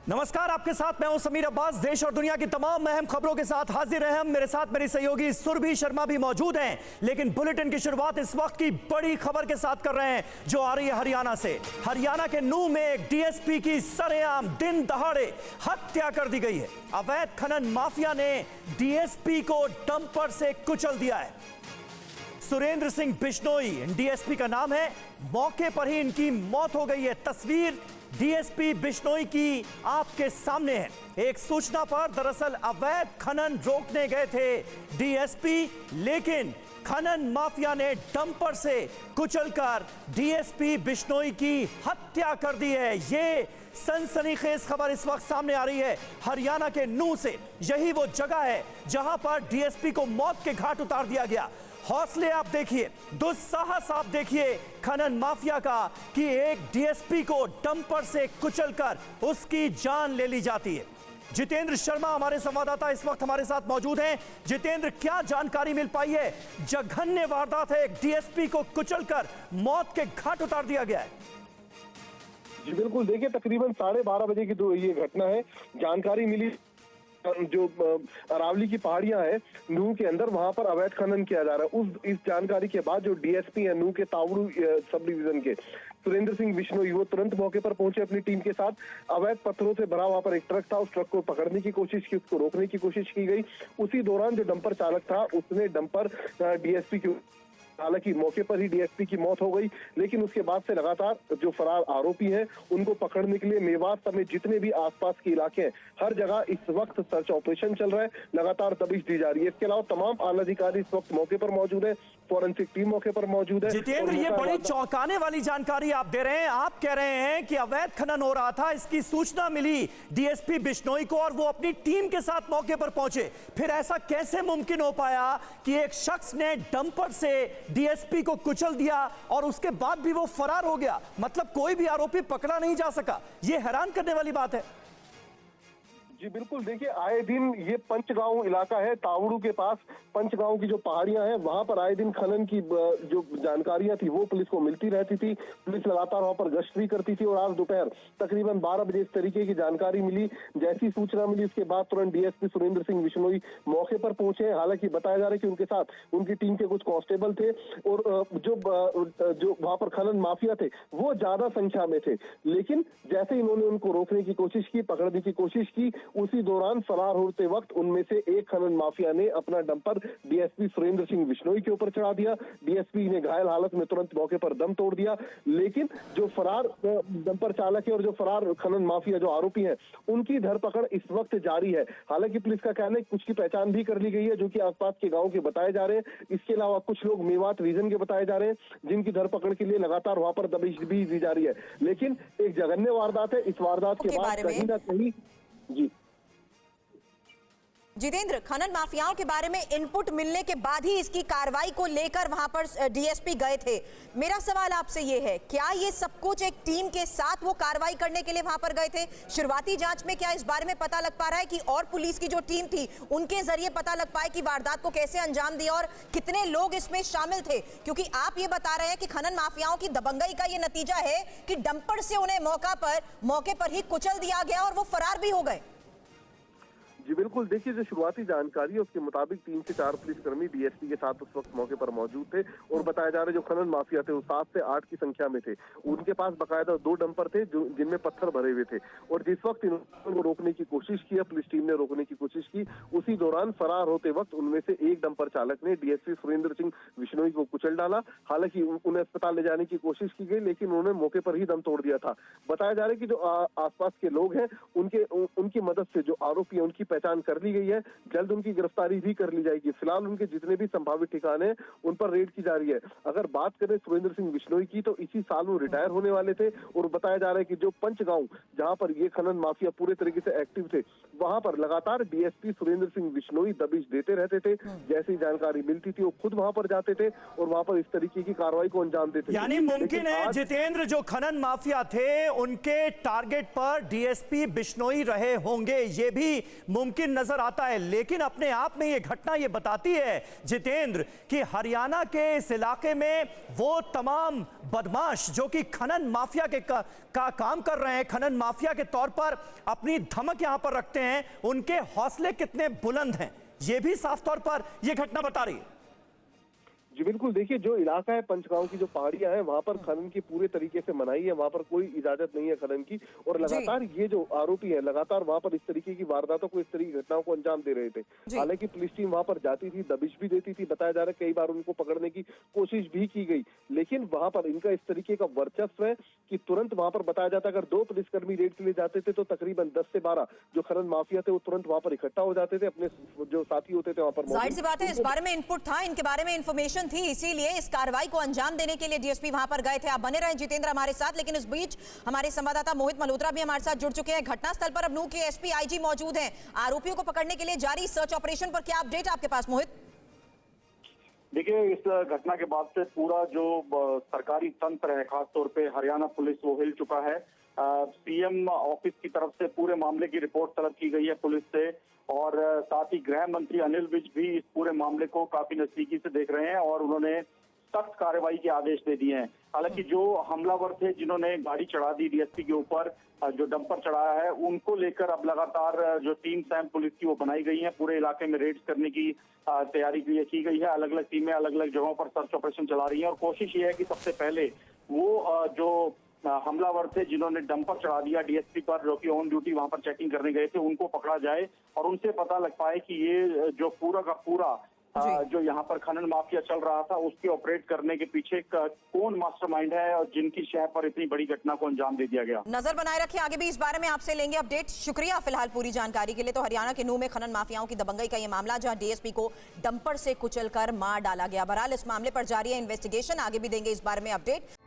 नमस्कार, आपके साथ मैं हूं समीर अब्बास। देश और दुनिया की तमाम अहम खबरों के साथ हाजिर हैं हम। मेरे साथ मेरी सहयोगी सुरभि शर्मा भी मौजूद हैं। लेकिन बुलेटिन की शुरुआत इस वक्त की बड़ी खबर के साथ कर रहे हैं जो आ रही है हरियाणा से। हरियाणा के नूह में एक डीएसपी की सरेआम दिन दहाड़े हत्या कर दी गई है। अवैध खनन माफिया ने डीएसपी को डंपर से कुचल दिया है। सुरेंद्र सिंह बिश्नोई डीएसपी का नाम है। मौके पर ही इनकी मौत हो गई है। तस्वीर डीएसपी बिश्नोई की आपके सामने है। एक सूचना पर दरअसल अवैध खनन रोकने गए थे डीएसपी, लेकिन खनन माफिया ने डंपर से कुचलकर डीएसपी बिश्नोई की हत्या कर दी है। ये सनसनीखेज खबर इस वक्त सामने आ रही है हरियाणा के नूह से। यही वो जगह है जहां पर डीएसपी को मौत के घाट उतार दिया गया। हौसले आप देखिए, दुस्साहस आप देखिए खनन माफिया का कि एक डीएसपी को डंपर से कुचलकर उसकी जान ले ली जाती है। जितेंद्र शर्मा हमारे संवाददाता इस वक्त हमारे साथ मौजूद हैं। जितेंद्र, क्या जानकारी मिल पाई है? जघन्य वारदात है, एक डीएसपी को कुचलकर मौत के घाट उतार दिया गया है। जी बिल्कुल, देखिए तकरीबन 12:30 बजे की ये घटना है। जानकारी मिली जो अरावली की पहाड़ियां है नूह के अंदर, वहां पर अवैध खनन किया जा रहा है। इस जानकारी के बाद जो डीएसपी है नूह के तावड़ू सब डिवीजन के सुरेंद्र सिंह बिश्नोई, वो तुरंत मौके पर पहुंचे अपनी टीम के साथ। अवैध पत्थरों से भरा वहां पर एक ट्रक था, उस ट्रक को पकड़ने की कोशिश की, उसको रोकने की कोशिश की गई। उसी दौरान जो डंपर चालक था उसने डंपर डीएसपी की, हालांकि मौके पर ही डीएसपी की मौत हो गई, लेकिन उसके बाद से लगातार जो फरार आरोपी हैं उनको पकड़ने के लिए मेवात समेत जितने भी आसपास के इलाके हैं हर जगह इस वक्त सर्च ऑपरेशन चल रहा है। लगातार दबिश दी जा रही है। इसके अलावा तमाम आला अधिकारी इस वक्त मौके पर मौजूद है, फॉरेंसिक टीम मौके पर मौजूद है। जितेंद्र, ये बड़ी चौंकाने वाली जानकारी आप दे रहे हैं। आप कह रहे हैं कि अवैध खनन हो रहा था, इसकी सूचना मिली डीएसपी बिश्नोई को और वो अपनी टीम के साथ मौके पर पहुंचे। फिर ऐसा कैसे मुमकिन हो पाया कि एक शख्स ने डंपर से डीएसपी को कुचल दिया और उसके बाद भी वो फरार हो गया? मतलब कोई भी आरोपी पकड़ा नहीं जा सका। ये हैरान करने वाली बात है। जी बिल्कुल, देखिए आए दिन ये पंचगांव इलाका है, तावड़ू के पास पंचगांव की जो पहाड़ियां हैं वहां पर आए दिन खनन की जो जानकारियां थी वो पुलिस को मिलती रहती थी। पुलिस लगातार वहां पर गश्त भी करती थी और आज दोपहर तकरीबन 12 बजे इस तरीके की जानकारी मिली। जैसी सूचना मिली उसके बाद तुरंत डीएसपी सुरेंद्र सिंह बिश्नोई मौके पर पहुंचे। हालांकि बताया जा रहा है कि उनके साथ उनकी टीम के कुछ कांस्टेबल थे और जो वहां पर खनन माफिया थे वो ज्यादा संख्या में थे, लेकिन जैसे ही इन्होंने उनको रोकने की कोशिश की, पकड़ने की कोशिश की, उसी दौरान फरार होते वक्त उनमें से एक खनन माफिया ने अपना डंपर डीएसपी सुरेंद्र सिंह बिश्नोई के ऊपर चढ़ा दिया। डीएसपी ने घायल हालत में तुरंत मौके पर दम तोड़ दिया, लेकिन जो फरार डंपर चालक है और जो फरार खनन माफिया जो आरोपी है उनकी धरपकड़ इस वक्त जारी है। हालांकि पुलिस का कहना है कुछ की पहचान भी कर ली गई है जो कि आसपास के गाँव के बताए जा रहे हैं। इसके अलावा कुछ लोग मेवात रीजन के बताए जा रहे हैं जिनकी धरपकड़ के लिए लगातार वहां पर दबिश भी दी जा रही है। लेकिन एक जघन्य वारदात है। इस वारदात के बाद कहीं ना कहीं जी जितेंद्र, खनन माफियाओं के बारे में इनपुट मिलने के बाद ही इसकी कार्रवाई को लेकर वहां पर डीएसपी गए थे। मेरा सवाल आपसे ये है, क्या ये सब कुछ एक टीम के साथ वो कार्रवाई करने के लिए वहां पर गए थे? शुरुआती जांच में क्या इस बारे में पता लग पा रहा है कि और पुलिस की जो टीम थी उनके जरिए पता लग पाए कि वारदात को कैसे अंजाम दिया और कितने लोग इसमें शामिल थे? क्योंकि आप ये बता रहे हैं कि खनन माफियाओं की दबंगई का ये नतीजा है कि डंपर से उन्हें मौके पर ही कुचल दिया गया और वो फरार भी हो गए। जी बिल्कुल, देखिए जो शुरुआती जानकारी है उसके मुताबिक 3 से 4 पुलिसकर्मी डीएसपी के साथ उस वक्त मौके पर मौजूद थे और बताया जा रहा है जो खनन माफिया थे वो 7 से 8 की संख्या में थे। उनके पास बकायदा 2 डंपर थे जिनमें पत्थर भरे हुए थे और जिस वक्त इन्होंने रोकने की कोशिश की, पुलिस टीम ने रोकने की कोशिश की, उसी दौरान फरार होते वक्त उनमें से एक डंपर चालक ने डीएसपी सुरेंद्र सिंह बिश्नोई को कुचल डाला। हालांकि उन्हें अस्पताल ले जाने की कोशिश की गई, लेकिन उन्होंने मौके पर ही दम तोड़ दिया था। बताया जा रहा है कि जो आसपास के लोग हैं उनकी मदद से जो आरोपी है उनकी पहचान कर ली गई है। जल्द उनकी गिरफ्तारी भी कर ली जाएगी। फिलहाल उनके जितने भी संभावित ठिकाने हैं उन पर रेड की जा रही है। अगर बात करें सुरेंद्र सिंह बिश्नोई की तो इसी साल वो रिटायर होने वाले थे और बताया जा रहा है कि जो पंचगांव जहां पर ये खनन माफिया पूरे तरीके से एक्टिव थे वहां पर लगातार डीएसपी सुरेंद्र सिंह बिश्नोई दबिश देते रहते थे। जैसी जानकारी मिलती थी वो खुद वहां पर जाते थे और वहां पर इस तरीके की कार्रवाई को अंजाम देते थे। यानी मुमकिन है जितेंद्र, जो खनन माफिया थे उनके टारगेट पर डीएसपी बिश्नोई रहे होंगे, ये भी मुमकिन नजर आता है, लेकिन अपने आप में ये घटना ये बताती है जितेंद्र कि हरियाणा के इस इलाके में वो तमाम बदमाश जो कि खनन माफिया के का काम कर रहे हैं, खनन माफिया के तौर पर अपनी धमक यहां पर रखते हैं, उनके हौसले कितने बुलंद हैं ये भी साफ तौर पर यह घटना बता रही है। जी बिल्कुल, देखिए जो इलाका है पंचगांव की जो पहाड़ियां हैं वहां पर खनन की पूरे तरीके से मनाही है, वहां पर कोई इजाजत नहीं है खनन की। और लगातार ये जो आरोपी है लगातार वहां पर इस तरीके की वारदातों को, इस तरह की घटनाओं को अंजाम दे रहे थे। हालांकि पुलिस टीम वहां पर जाती थी, दबिश भी देती थी, बताया जा रहा है कई बार उनको पकड़ने की कोशिश भी की गई, लेकिन वहां पर इनका इस तरीके का वर्चस्व है कि तुरंत वहां पर बताया जाता है अगर 2 पुलिसकर्मी रेड के लिए जाते थे तो तकरीबन 10 से 12 जो खनन माफिया थे वो तुरंत वहां पर इकट्ठा हो जाते थे, अपने जो साथी होते थे वहां पर। जाहिर सी बात है इस बारे में इनपुट था, इनके बारे में इंफॉर्मेशन थी, इसीलिए इस कार्रवाई को अंजाम देने के लिए डीएसपी वहां पर गए थे। आप बने रहे जितेंद्र हमारे साथ, लेकिन इस बीच हमारे संवाददाता मोहित मल्होत्रा भी हमारे साथ जुड़ चुके हैं। घटनास्थल पर अब नूह के एसपी आईजी मौजूद हैं। आरोपियों को पकड़ने के लिए जारी सर्च ऑपरेशन पर क्या अपडेट आपके पास मोहित? देखिए, इस घटना के बाद से पूरा जो सरकारी तंत्र है, खासतौर पे हरियाणा पुलिस, वो हिल चुका है। सीएम ऑफिस की तरफ से पूरे मामले की रिपोर्ट तलब की गई है पुलिस से, और साथ ही गृह मंत्री अनिल विज भी इस पूरे मामले को काफी नजदीकी से देख रहे हैं और उन्होंने सख्त कार्रवाई के आदेश दे दिए हैं। हालांकि जो हमलावर थे जिन्होंने गाड़ी चढ़ा दी डीएसपी के ऊपर, जो डंपर चढ़ाया है, उनको लेकर अब लगातार जो टीम सैम पुलिस की वो बनाई गई है। पूरे इलाके में रेड्स करने की तैयारी की गई है। अलग अलग टीमें अलग अलग जगहों पर सर्च ऑपरेशन चला रही हैं और कोशिश ये है कि सबसे पहले वो जो हमलावर थे जिन्होंने डंपर चढ़ा दिया डीएसपी पर, जो कि ऑन ड्यूटी वहां पर चेकिंग करने गए थे, उनको पकड़ा जाए और उनसे पता लग पाए कि ये जो पूरा का पूरा जो यहाँ पर खनन माफिया चल रहा था उसके ऑपरेट करने के पीछे कौन मास्टरमाइंड है और जिनकी शह पर इतनी बड़ी घटना को अंजाम दे दिया गया। नजर बनाए रखिए, आगे भी इस बारे में आपसे लेंगे अपडेट। शुक्रिया फिलहाल पूरी जानकारी के लिए। तो हरियाणा के नूह में खनन माफियाओं की दबंगई का यह मामला, जहां डीएसपी को डंपर से कुचलकर मार डाला गया। बहरहाल इस मामले पर जारी है इन्वेस्टिगेशन, आगे भी देंगे इस बारे में अपडेट।